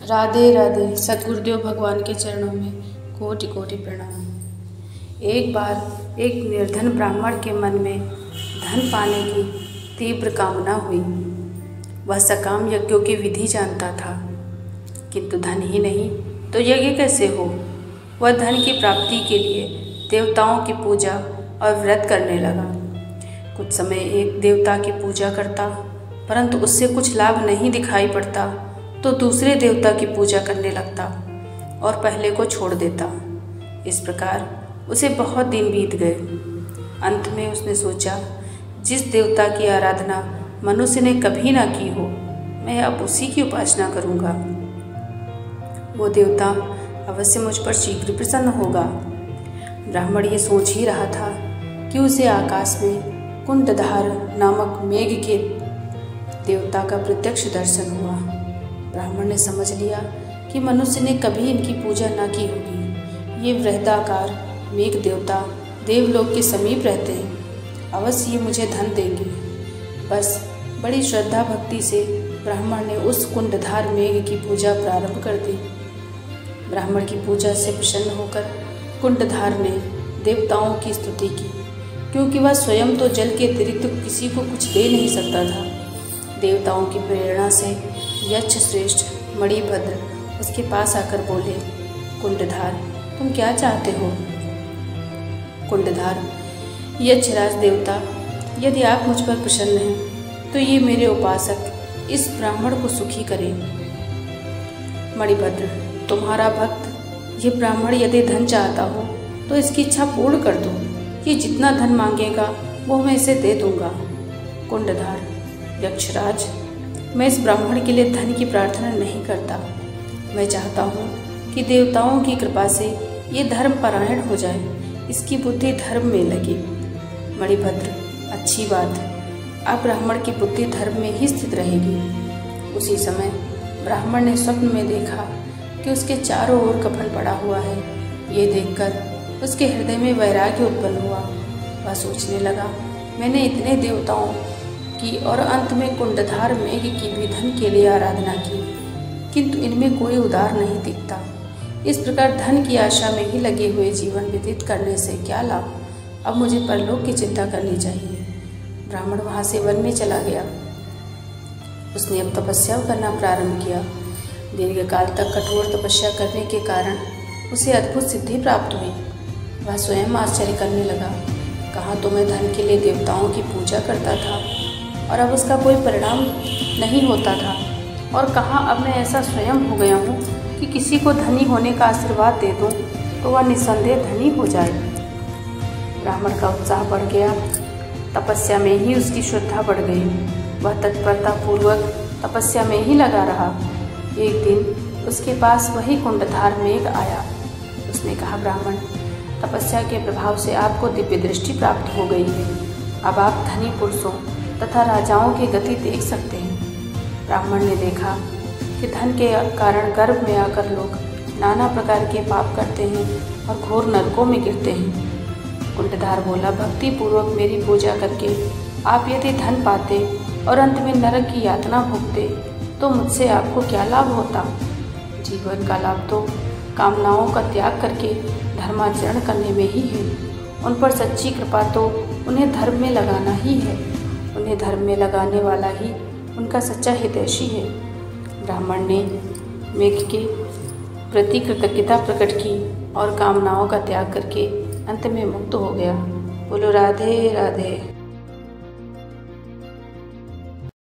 राधे राधे। सद्गुरुदेव भगवान के चरणों में कोटि कोटि प्रणाम। एक बार एक निर्धन ब्राह्मण के मन में धन पाने की तीव्र कामना हुई। वह सकाम यज्ञों की विधि जानता था, किंतु धन ही नहीं तो यज्ञ कैसे हो। वह धन की प्राप्ति के लिए देवताओं की पूजा और व्रत करने लगा। कुछ समय एक देवता की पूजा करता, परंतु उससे कुछ लाभ नहीं दिखाई पड़ता तो दूसरे देवता की पूजा करने लगता और पहले को छोड़ देता। इस प्रकार उसे बहुत दिन बीत गए। अंत में उसने सोचा, जिस देवता की आराधना मनुष्य ने कभी ना की हो, मैं अब उसी की उपासना करूँगा। वो देवता अवश्य मुझ पर शीघ्र प्रसन्न होगा। ब्राह्मण ये सोच ही रहा था कि उसे आकाश में कुंडधार नामक मेघ के देवता का प्रत्यक्ष दर्शन हुआ। ब्राह्मण ने समझ लिया कि मनुष्य ने कभी इनकी पूजा न की होगी। ये वृहदाकार मेघ देवता देवलोक के समीप रहते हैं, अवश्य ये मुझे धन देंगे। बस बड़ी श्रद्धा भक्ति से ब्राह्मण ने उस कुंडधार मेघ की पूजा प्रारंभ कर दी। ब्राह्मण की पूजा से प्रसन्न होकर कुंडधार ने देवताओं की स्तुति की, क्योंकि वह स्वयं तो जल के अतिरिक्त किसी को कुछ दे नहीं सकता था। देवताओं की प्रेरणा से यक्ष श्रेष्ठ मणिभद्र उसके पास आकर बोले, कुंडधार, तुम क्या चाहते हो। कुंडधार, यक्षराज देवता, यदि आप मुझ पर प्रसन्न हैं तो ये मेरे उपासक इस ब्राह्मण को सुखी करें। मणिभद्र, तुम्हारा भक्त ये ब्राह्मण यदि धन चाहता हो तो इसकी इच्छा पूर्ण कर दो। ये जितना धन मांगेगा वो मैं इसे दे दूंगा। कुंडधार, यक्षराज, मैं इस ब्राह्मण के लिए धन की प्रार्थना नहीं करता। मैं चाहता हूँ कि देवताओं की कृपा से ये धर्म परायण हो जाए, इसकी बुद्धि धर्म में लगे। मणिभद्र, अच्छी बात, अब ब्राह्मण की बुद्धि धर्म में ही स्थित रहेगी। उसी समय ब्राह्मण ने स्वप्न में देखा कि उसके चारों ओर कफन पड़ा हुआ है। ये देखकर उसके हृदय में वैराग्य उत्पन्न हुआ। वह सोचने लगा, मैंने इतने देवताओं की और अंत में कुंडधार मेघ की भी धन के लिए आराधना की, किंतु इनमें कोई उदार नहीं दिखता। इस प्रकार धन की आशा में ही लगे हुए जीवन व्यतीत करने से क्या लाभ। अब मुझे परलोक की चिंता करनी चाहिए। ब्राह्मण वहाँ से वन में चला गया। उसने अब तपस्या करना प्रारंभ किया। दीर्घकाल तक कठोर तपस्या करने के कारण उसे अद्भुत सिद्धि प्राप्त हुई। वह स्वयं आश्चर्य करने लगा, कहाँ तो मैं धन के लिए देवताओं की पूजा करता था और अब उसका कोई परिणाम नहीं होता था, और कहाँ अब मैं ऐसा स्वयं हो गया हूँ कि किसी को धनी होने का आशीर्वाद दे दूँ तो वह निस्संदेह धनी हो जाए। ब्राह्मण का उत्साह बढ़ गया। तपस्या में ही उसकी श्रद्धा बढ़ गई। वह तत्परता पूर्वक तपस्या में ही लगा रहा। एक दिन उसके पास वही कुंडधार मेघ आया। उसने कहा, ब्राह्मण, तपस्या के प्रभाव से आपको दिव्य दृष्टि प्राप्त हो गई है। अब आप धनी पुरुषों तथा राजाओं की गति देख सकते हैं। ब्राह्मण ने देखा कि धन के कारण गर्भ में आकर लोग नाना प्रकार के पाप करते हैं और घोर नरकों में गिरते हैं। कुंडधार बोला, भक्ति पूर्वक मेरी पूजा करके आप यदि धन पाते और अंत में नरक की यातना भोगते तो मुझसे आपको क्या लाभ होता। जीवन का लाभ तो कामनाओं का त्याग करके धर्माचरण करने में ही है। उन पर सच्ची कृपा तो उन्हें धर्म में लगाना ही है। उन्हें धर्म में लगाने वाला ही उनका सच्चा हितैषी है। ब्राह्मण ने मेघ के प्रति कृतज्ञता प्रकट की और कामनाओं का त्याग करके अंत में मुक्त हो गया। बोलो राधे राधे।